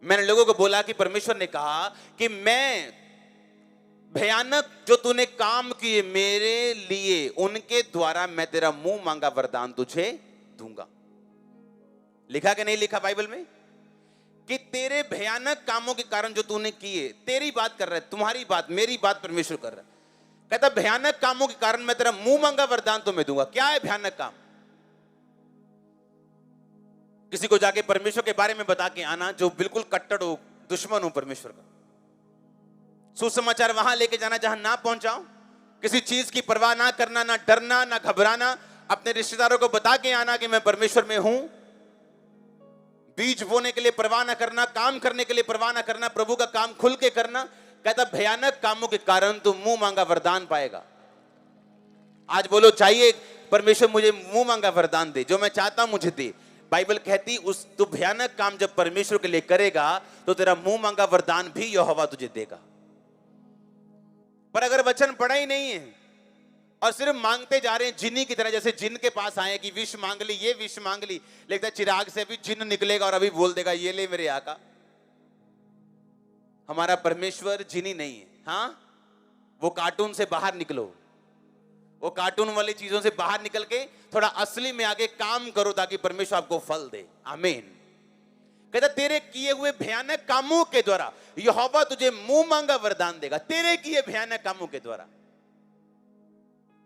मैंने लोगों को बोला कि परमेश्वर ने कहा कि मैं भयानक जो तूने काम किए मेरे लिए, उनके द्वारा मैं तेरा मुंह मांगा वरदान तुझे दूंगा। लिखा कि नहीं लिखा बाइबल में कि तेरे भयानक कामों के कारण जो तूने किए, तेरी बात कर रहा है, तुम्हारी बात, मेरी बात परमेश्वर कर रहा है। कहता भयानक कामों के कारण मैं तेरा मुंह मांगा वरदान तुम्हें दूंगा। क्या है भयानक काम? किसी को जाके परमेश्वर के बारे में बता के आना जो बिल्कुल कट्टर हो, दुश्मन हो परमेश्वर का। सुसमाचार वहां लेके जाना जहां ना पहुंचाओ, किसी चीज की परवाह ना करना, ना डरना, ना घबराना। अपने रिश्तेदारों को बता के आना कि मैं परमेश्वर में हूं। बीज बोने के लिए परवाह ना करना, काम करने के लिए परवाह ना करना, प्रभु का काम खुल के करना। कहता भयानक कामों के कारण तू मुंह मांगा वरदान पाएगा। आज बोलो चाहिए परमेश्वर मुझे मुंह मांगा वरदान दे, जो मैं चाहता हूं मुझे दे। बाइबल कहती उस तू भयानक काम जब परमेश्वर के लिए करेगा तो तेरा मुंह मांगा वरदान भी यहोवा तुझे देगा। पर अगर वचन पढ़ा ही नहीं है और सिर्फ मांगते जा रहे हैं जिन्नी की तरह, जैसे जिन के पास आए कि विष मांग ली, ये विष मांग ली, लगता है चिराग से अभी जिन निकलेगा और अभी बोल देगा ये ले मेरे आका। हमारा परमेश्वर जिनी नहीं है। हाँ, वो कार्टून से बाहर निकलो, वो कार्टून वाली चीजों से बाहर निकल के थोड़ा असली में आगे काम करो ताकि परमेश्वर आपको फल दे। आमीन। कहता तेरे किए हुए भयानक कामों के द्वारा यहोवा तुझे मुंह मांगा वरदान देगा। तेरे किए भयानक कामों के द्वारा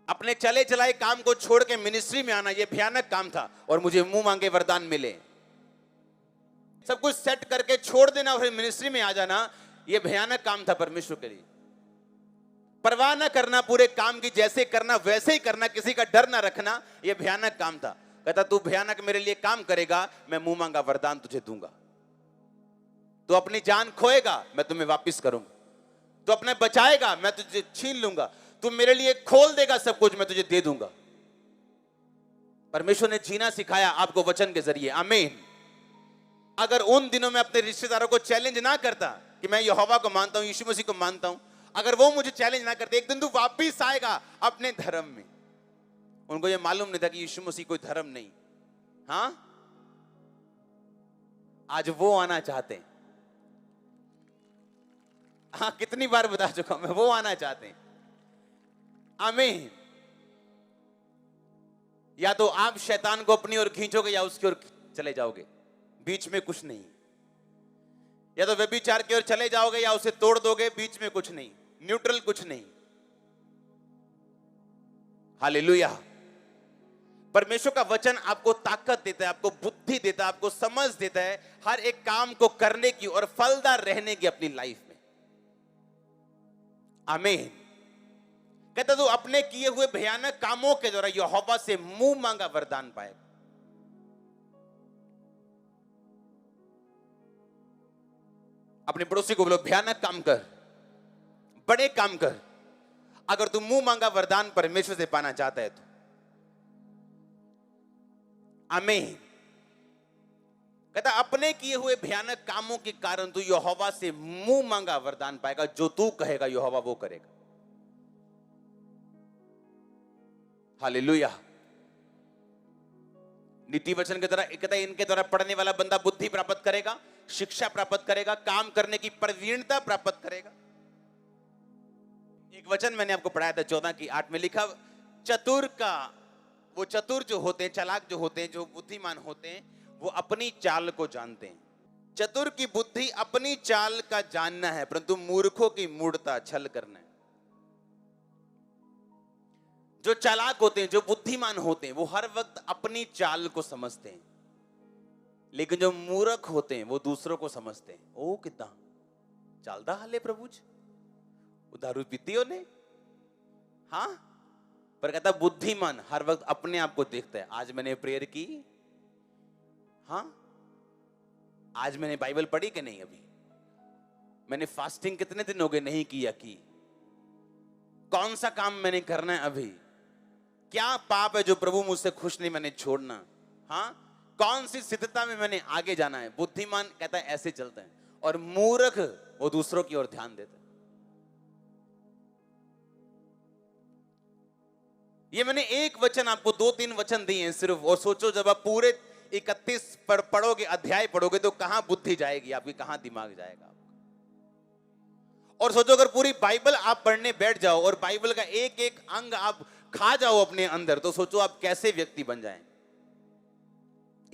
अपने चले चलाए काम को छोड़ के मिनिस्ट्री में आना, यह भयानक काम था और मुझे मुंह मांगे वरदान मिले। सब कुछ सेट करके छोड़ देना और फिर मिनिस्ट्री में आ जाना, यह भयानक काम था परमेश्वर के लिए। परवाह ना करना, पूरे काम की जैसे करना वैसे ही करना, किसी का डर ना रखना, यह भयानक काम था। कहता तू भयानक मेरे लिए काम करेगा, मैं मुंह मांगा वरदान तुझे दूंगा। तू अपनी जान खोएगा, मैं तुम्हें वापस करूंगा। तू अपने बचाएगा, मैं तुझे छीन लूंगा। तू मेरे लिए खोल देगा सब कुछ, मैं तुझे दे दूंगा। परमेश्वर ने जीना सिखाया आपको वचन के जरिए। आमीन। अगर उन दिनों में अपने रिश्तेदारों को चैलेंज ना करता कि मैं यहोवा को मानता हूं, यीशु मसीह को मानता हूं, अगर वो मुझे चैलेंज ना करते, एक दिन तू वापिस आएगा अपने धर्म में। उनको ये मालूम नहीं था कि यीशु मसीह कोई धर्म नहीं। हाँ, आज वो आना चाहते हैं। हाँ, कितनी बार बता चुका मैं, वो आना चाहते हैं। आमीन। या तो आप शैतान को अपनी ओर खींचोगे या उसकी ओर चले जाओगे, बीच में कुछ नहीं। या तो व्यभिचार की ओर चले जाओगे या उसे तोड़ दोगे, बीच में कुछ नहीं, न्यूट्रल कुछ नहीं। हालेलुया। परमेश्वर का वचन आपको ताकत देता है, आपको बुद्धि देता है, आपको समझ देता है हर एक काम को करने की और फलदार रहने की अपनी लाइफ में। आमीन। कहता तू अपने किए हुए भयानक कामों के द्वारा यहोवा से मुंह मांगा वरदान पाएगा। अपने पड़ोसी को बोलो भयानक काम कर, बड़े काम कर। अगर तू मुंह मांगा वरदान परमेश्वर से पाना चाहता है तो। आमीन। कहता अपने किए हुए भयानक कामों के कारण तू यहोवा से मुंह मांगा वरदान पाएगा। जो तू कहेगा यहोवा वो करेगा। हालेलुया। नीति वचन के द्वारा, कहता इनके द्वारा पढ़ने वाला बंदा बुद्धि प्राप्त करेगा, शिक्षा प्राप्त करेगा, काम करने की प्रवीणता प्राप्त करेगा। एक वचन मैंने आपको पढ़ाया था 14:8 में लिखा, चतुर का, वो चतुर जो होते हैं, चालाक जो होते हैं, जो बुद्धिमान होते हैं, वो अपनी चाल को जानते हैं। चतुर की बुद्धि अपनी चाल का जानना है, परंतु मूर्खों की मूढ़ता छल करना है। जो चालाक होते हैं, जो बुद्धिमान होते हैं, वो हर वक्त अपनी चाल को समझते हैं, लेकिन जो मूर्ख होते हैं वो दूसरों को समझते हैं। ओ कितना चलदा हाले प्रभु जी, दारू पीती हो ने। हाँ, पर कहता बुद्धिमान हर वक्त अपने आप को देखता है। आज मैंने प्रेयर की, हाँ, आज मैंने बाइबल पढ़ी कि नहीं, अभी मैंने फास्टिंग कितने दिन हो गए नहीं किया, की कौन सा काम मैंने करना है, अभी क्या पाप है जो प्रभु मुझसे खुश नहीं, मैंने छोड़ना। हाँ, कौन सी सिद्धता में मैंने आगे जाना है। बुद्धिमान कहता है ऐसे चलता है, और मूर्ख वो दूसरों की ओर ध्यान देता है। ये मैंने एक वचन आपको 2-3 वचन दिए हैं सिर्फ, और सोचो जब आप पूरे 31 पर पढ़ोगे, अध्याय पढ़ोगे, तो कहां बुद्धि जाएगी आपकी, कहां दिमाग जाएगा आपका। और सोचो अगर पूरी बाइबल आप पढ़ने बैठ जाओ और बाइबल का एक एक अंग आप खा जाओ अपने अंदर, तो सोचो आप कैसे व्यक्ति बन जाएं।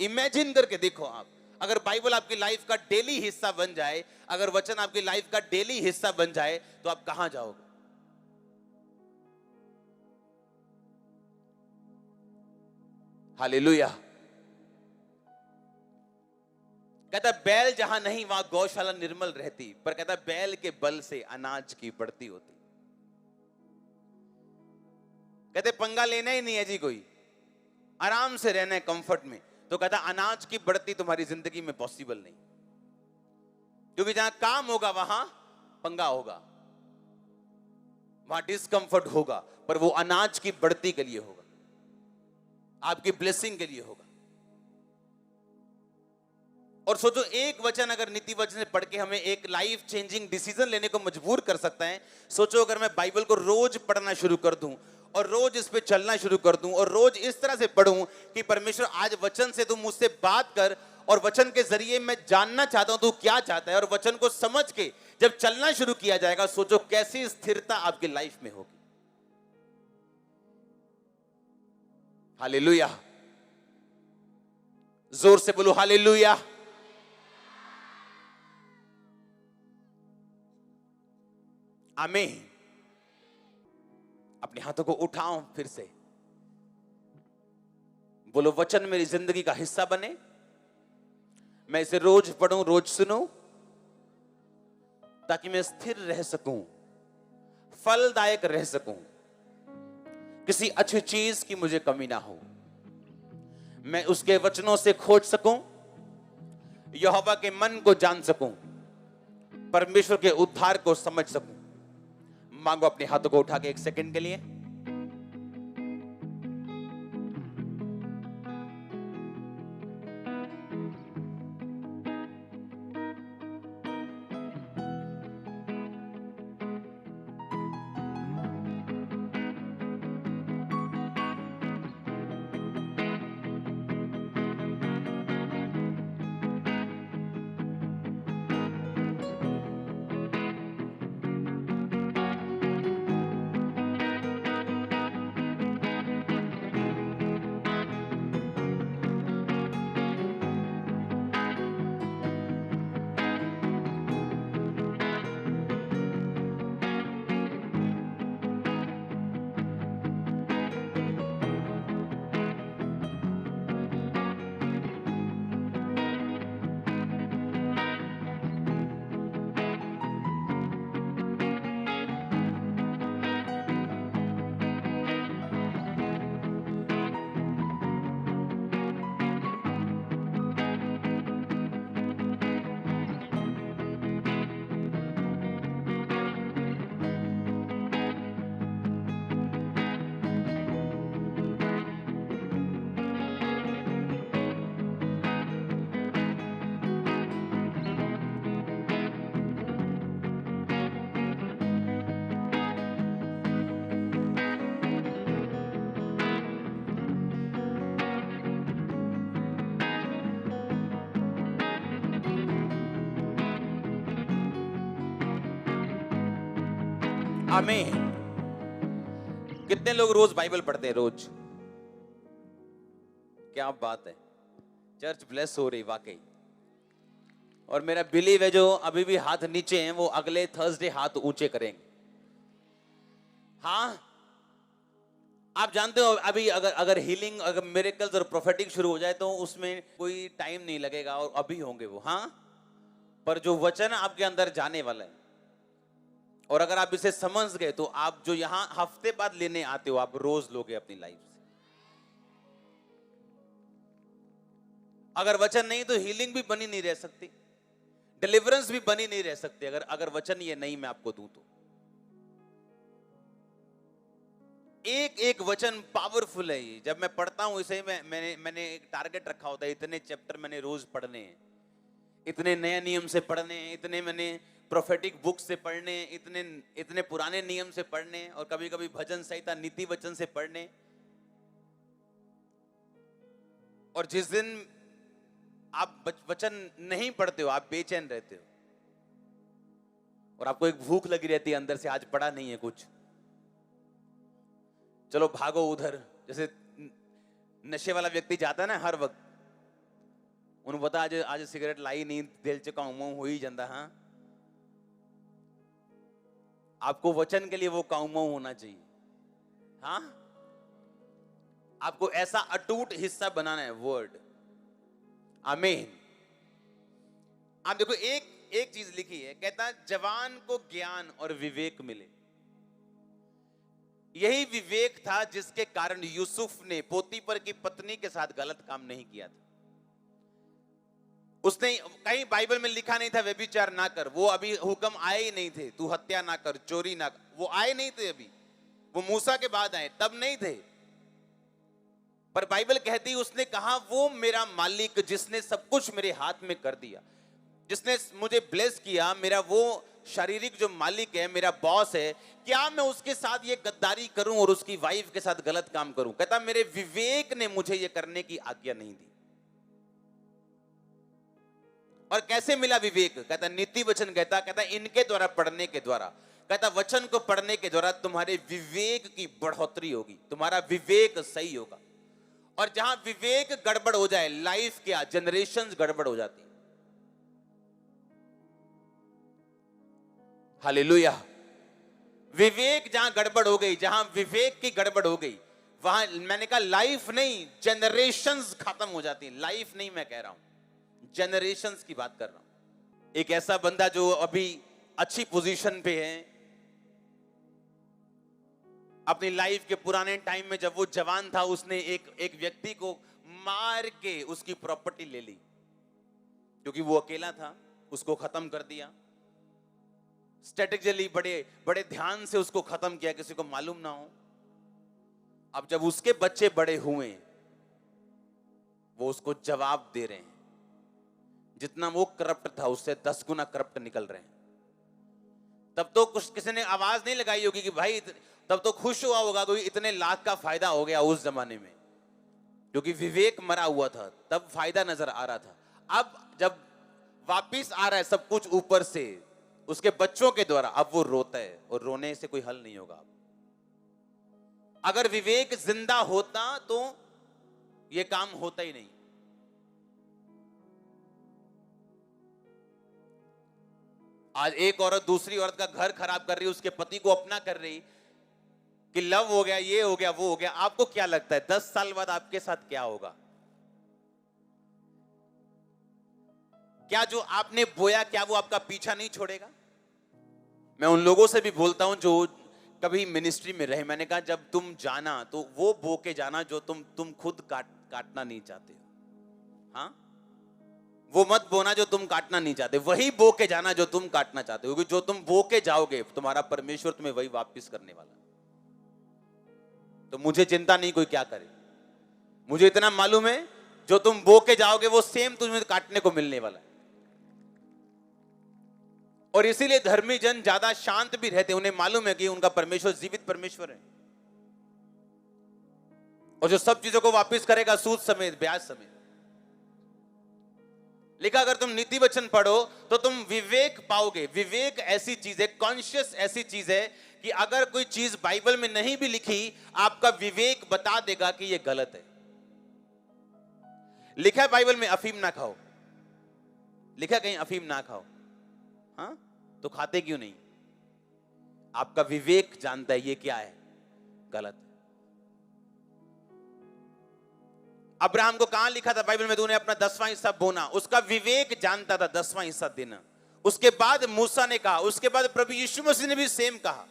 इमेजिन करके देखो आप, अगर बाइबल आपकी लाइफ का डेली हिस्सा बन जाए, अगर वचन आपकी लाइफ का डेली हिस्सा बन जाए, तो आप कहां जाओगे। हालेलुया। कहता बैल जहां नहीं वहां गौशाला निर्मल रहती, पर कहता बैल के बल से अनाज की बढ़ती होती। कहते पंगा लेना ही नहीं है जी, कोई आराम से रहना है कंफर्ट में। तो कहता अनाज की बढ़ती तुम्हारी जिंदगी में पॉसिबल नहीं, क्योंकि जहां काम होगा वहां पंगा होगा, वहां डिस्कंफर्ट होगा, पर वो अनाज की बढ़ती के लिए होगा, आपकी ब्लेसिंग के लिए होगा। और सोचो एक वचन अगर नीति वचन से पढ़ के हमें एक लाइफ चेंजिंग डिसीजन लेने को मजबूर कर सकता है। सोचो अगर मैं बाइबल को रोज पढ़ना शुरू कर दूं और रोज इस पे चलना शुरू कर दूं और रोज इस तरह से पढ़ूं कि परमेश्वर आज वचन से तू मुझसे बात कर, और वचन के जरिए मैं जानना चाहता हूं तू क्या चाहता है, और वचन को समझ के जब चलना शुरू किया जाएगा, सोचो कैसी स्थिरता आपकी लाइफ में होगी। हालेलुया। जोर से बोलो हालेलुया। आमीन। अपने हाथों को उठाओ फिर से, बोलो वचन मेरी जिंदगी का हिस्सा बने, मैं इसे रोज पढूं, रोज सुनूं, ताकि मैं स्थिर रह सकूं, फलदायक रह सकूं, किसी अच्छी चीज की मुझे कमी ना हो, मैं उसके वचनों से खोज सकूं, यहोवा के मन को जान सकूं, परमेश्वर के उद्धार को समझ सकूं। मांगो अपने हाथों को उठा के एक सेकंड के लिए। आमीन। कितने लोग रोज बाइबल पढ़ते हैं? रोज। क्या बात है, चर्च ब्लेस हो रही वाकई। और मेरा बिलीव है जो अभी भी हाथ नीचे हैं वो अगले थर्सडे हाथ ऊंचे करेंगे। हाँ, आप जानते हो अभी अगर हीलिंग, अगर मिरेकल्स और प्रोफेटिक शुरू हो जाए तो उसमें कोई टाइम नहीं लगेगा, और अभी होंगे वो। हाँ, पर जो वचन आपके अंदर जाने वाला है, और अगर आप इसे समझ गए तो आप जो यहां हफ्ते बाद लेने आते हो, आप रोज लोगे अपनी लाइफ से। अगर वचन नहीं तो हीलिंग भी बनी नहीं रह सकती, डिलीवरेंस भी बनी नहीं रह सकती, अगर वचन ये नहीं मैं आपको दूं तो। एक एक वचन पावरफुल है ये। जब मैं पढ़ता हूं इसे, मैंने एक टारगेट रखा होता है, इतने चैप्टर मैंने रोज पढ़ने हैं, इतने नए नियम से पढ़ने हैं, इतने मैंने प्रोफेटिक बुक से पढ़ने, इतने पुराने नियम से पढ़ने, और कभी कभी भजन संहिता, नीति वचन से पढ़ने। और जिस दिन आप वचन नहीं पढ़ते हो, आप बेचैन रहते हो और आपको एक भूख लगी रहती है अंदर से, आज पढ़ा नहीं है कुछ, चलो भागो उधर। जैसे नशे वाला व्यक्ति जाता है ना हर वक्त, उन्हें पता आज सिगरेट लाई नहीं, दिल च काउमो हो ही जाता। हाँ, आपको वचन के लिए वो काउमो होना चाहिए। हाँ, आपको ऐसा अटूट हिस्सा बनाना है वर्ड। आमीन। आप देखो, एक चीज लिखी है, कहता जवान को ज्ञान और विवेक मिले। यही विवेक था जिसके कारण यूसुफ ने पोतीफर की पत्नी के साथ गलत काम नहीं किया था। उसने कहीं बाइबल में लिखा नहीं था व्यभिचार ना कर, वो अभी हुक्म आए ही नहीं थे, तू हत्या ना कर, चोरी ना कर, वो आए नहीं थे अभी, वो मूसा के बाद आए, तब नहीं थे। पर बाइबल कहती उसने कहा वो मेरा मालिक जिसने सब कुछ मेरे हाथ में कर दिया, जिसने मुझे ब्लेस किया, मेरा वो शारीरिक जो मालिक है, मेरा बॉस है, क्या मैं उसके साथ ये गद्दारी करूं और उसकी वाइफ के साथ गलत काम करूं? कहता मेरे विवेक ने मुझे ये करने की आज्ञा नहीं दी। और कैसे मिला विवेक? कहता नीति वचन, कहता इनके द्वारा, पढ़ने के द्वारा। कहता वचन को पढ़ने के द्वारा तुम्हारे विवेक की बढ़ोतरी होगी, तुम्हारा विवेक सही होगा। और जहां विवेक गड़बड़ हो जाए, लाइफ क्या, जनरेशंस गड़बड़ हो जाती। हालेलुया। विवेक जहां गड़बड़ हो गई, जहां विवेक की गड़बड़ हो गई, वहां मैंने कहा लाइफ नहीं, जनरेशंस खत्म हो जाती। लाइफ नहीं मैं कह रहा हूं, जनरेशंस की बात कर रहा हूं। एक ऐसा बंदा जो अभी अच्छी पोजीशन पे है, अपनी लाइफ के पुराने टाइम में जब वो जवान था, उसने एक व्यक्ति को मार के उसकी प्रॉपर्टी ले ली, क्योंकि वो अकेला था, उसको खत्म कर दिया। स्ट्रेटेजिकली बड़े बड़े ध्यान से उसको खत्म किया, किसी को मालूम ना हो। अब जब उसके बच्चे बड़े हुए, वो उसको जवाब दे रहे हैं, जितना वो करप्ट था उससे 10 गुना करप्ट निकल रहे हैं। तब तो कुछ किसी ने आवाज नहीं लगाई होगी कि भाई, तब तो खुश हुआ होगा कोई, इतने लाख का फायदा हो गया उस जमाने में, क्योंकि विवेक मरा हुआ था, तब फायदा नजर आ रहा था। अब जब वापिस आ रहा है सब कुछ ऊपर से उसके बच्चों के द्वारा, अब वो रोता है, और रोने से कोई हल नहीं होगा। अगर विवेक जिंदा होता तो ये काम होता ही नहीं। आज एक औरत दूसरी औरत का घर खराब कर रही है, उसके पति को अपना कर रही, कि लव हो गया, ये हो गया, वो हो गया। आपको क्या लगता है 10 साल बाद आपके साथ क्या होगा? क्या जो आपने बोया, क्या वो आपका पीछा नहीं छोड़ेगा? मैं उन लोगों से भी बोलता हूं जो कभी मिनिस्ट्री में रहे, मैंने कहा जब तुम जाना तो वो बो के जाना जो तुम खुद काटना नहीं चाहते हो। हाँ, वो मत बोना जो तुम काटना नहीं चाहते, वही बो के जाना जो तुम काटना चाहते हो, क्योंकि जो तुम बो के जाओगे तुम्हारा परमेश्वर तुम्हें वही वापस करने वाला। तो मुझे चिंता नहीं कोई क्या करे, मुझे इतना मालूम है जो तुम बो के जाओगे वो सेम तुम्हें काटने को मिलने वाला है। और इसीलिए धर्मी जन ज्यादा शांत भी रहते, उन्हें मालूम है कि उनका परमेश्वर जीवित परमेश्वर है, और जो सब चीजों को वापस करेगा, सूद समेत, ब्याज समेत। लिखा अगर तुम नीति वचन पढ़ो तो तुम विवेक पाओगे। विवेक ऐसी चीज है, कॉन्शियस ऐसी चीज है कि अगर कोई चीज बाइबल में नहीं भी लिखी, आपका विवेक बता देगा कि यह गलत है। लिखा है बाइबल में अफीम ना खाओ, लिखा कहीं अफीम ना खाओ, हाँ, तो खाते क्यों नहीं? आपका विवेक जानता है ये क्या है, गलत है। अब्राहम को कहां लिखा था बाइबल में, तूने अपना 10वां हिस्सा बोना, उसका विवेक जानता था 10वां हिस्सा देना। उसके बाद मूसा ने कहा, उसके बाद प्रभु यीशु मसीह ने भी सेम कहा।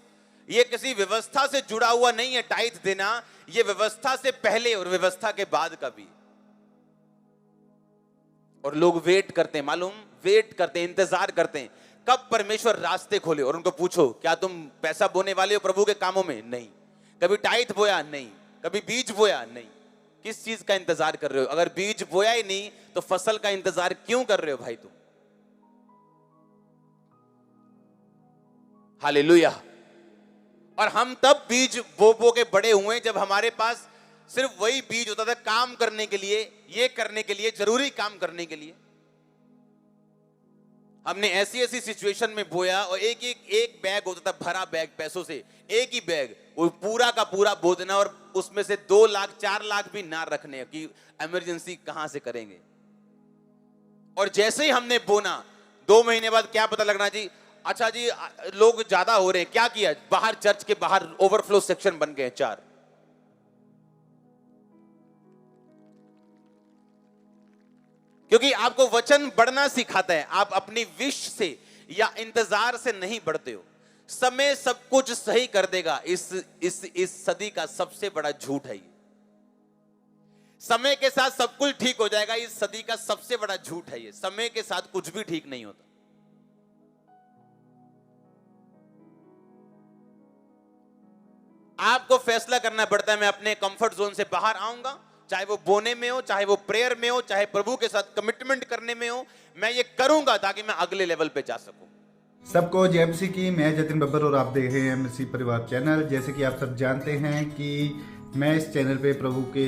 यह किसी व्यवस्था से जुड़ा हुआ नहीं है टाइथ देना, यह व्यवस्था से पहले और व्यवस्था के बाद का भी। और लोग वेट करते हैं, मालूम, वेट करते हैं, इंतजार करते हैं कब परमेश्वर रास्ते खोले। और उनको पूछो क्या तुम पैसा बोने वाले हो प्रभु के कामों में? नहीं। कभी टाइथ बोया? नहीं। कभी बीज बोया? नहीं। किस चीज का इंतजार कर रहे हो? अगर बीज बोया ही नहीं तो फसल का इंतजार क्यों कर रहे हो भाई तुम? हालेलुया। और हम तब बीज बो के बड़े हुए जब हमारे पास सिर्फ वही बीज होता था काम करने के लिए, ये करने के लिए, जरूरी काम करने के लिए। हमने ऐसी ऐसी सिचुएशन में बोया और एक बैग होता था भरा बैग पैसों से, एक ही बैग, वो पूरा का पूरा बो देना और उसमें से 2 लाख 4 लाख भी ना रखने कि इमरजेंसी कहां से करेंगे। और जैसे ही हमने बोना 2 महीने बाद क्या पता लगना जी, अच्छा जी लोग ज्यादा हो रहे हैं, क्या किया, बाहर चर्च के बाहर ओवरफ्लो सेक्शन बन गए 4। क्योंकि आपको वचन बढ़ना सिखाता है, आप अपनी विश से या इंतजार से नहीं बढ़ते हो। समय सब कुछ सही कर देगा, इस सदी का सबसे बड़ा झूठ है ये। समय के साथ सब कुछ ठीक हो जाएगा, इस सदी का सबसे बड़ा झूठ है ये। समय के साथ कुछ भी ठीक नहीं होता। आपको फैसला करना पड़ता है, मैं अपने कंफर्ट जोन से बाहर आऊंगा, चाहे वो बोने में हो, चाहे वो प्रेयर में हो, चाहे प्रभु के साथ कमिटमेंट करने में हो, मैं ये करूंगा ताकि मैं अगले लेवल पे जा सकूं। सबको जय मसीह की। मैं जतिन बब्बर और आप देख रहे हैं मसीह परिवार चैनल। जैसे कि आप सब जानते हैं कि मैं इस चैनल पे प्रभु के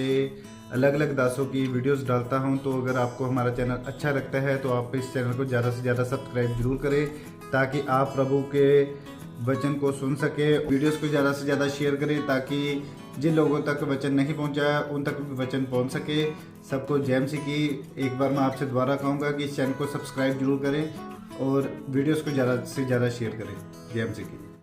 अलग अलग दासों की वीडियोस डालता हूं, तो अगर आपको हमारा चैनल अच्छा लगता है तो आप इस चैनल को ज़्यादा से ज़्यादा सब्सक्राइब जरूर करें, ताकि आप प्रभु के वचन को सुन सके। वीडियोस को ज़्यादा से ज़्यादा शेयर करें ताकि जिन लोगों तक वचन नहीं पहुंचा उन तक भी वचन पहुंच सके। सबको जय मसीह की। एक बार मैं आपसे दोबारा कहूँगा कि इस चैनल को सब्सक्राइब जरूर करें और वीडियोस को ज़्यादा से ज़्यादा शेयर करें। जय मसीह की।